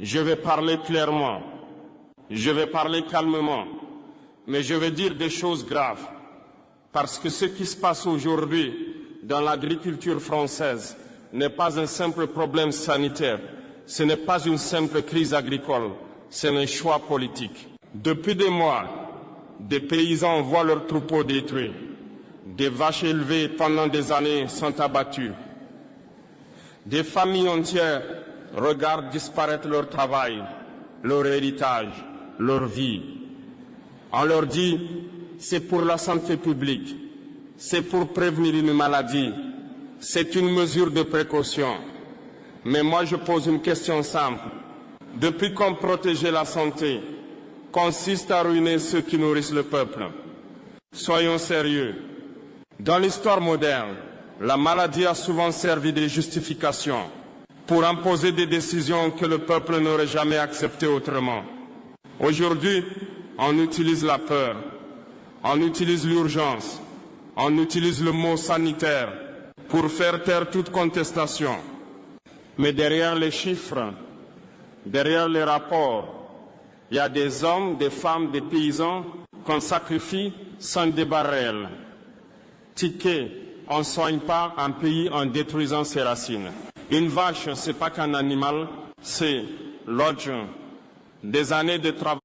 Je vais parler clairement, je vais parler calmement, mais je vais dire des choses graves. Parce que ce qui se passe aujourd'hui dans l'agriculture française n'est pas un simple problème sanitaire, ce n'est pas une simple crise agricole, c'est un choix politique. Depuis des mois, des paysans voient leurs troupeaux détruits, des vaches élevées pendant des années sont abattues, des familles entières regardent disparaître leur travail, leur héritage, leur vie. On leur dit, c'est pour la santé publique, c'est pour prévenir une maladie, c'est une mesure de précaution. Mais moi je pose une question simple. Depuis quand protéger la santé consiste à ruiner ceux qui nourrissent le peuple? Soyons sérieux. Dans l'histoire moderne, la maladie a souvent servi de justification pour imposer des décisions que le peuple n'aurait jamais acceptées autrement. Aujourd'hui, on utilise la peur, on utilise l'urgence, on utilise le mot sanitaire pour faire taire toute contestation. Mais derrière les chiffres, derrière les rapports, il y a des hommes, des femmes, des paysans qu'on sacrifie sans débat réel. Ticket, on ne soigne pas un pays en détruisant ses racines. Une vache, ce n'est pas qu'un animal, c'est l'ordre des années de travail.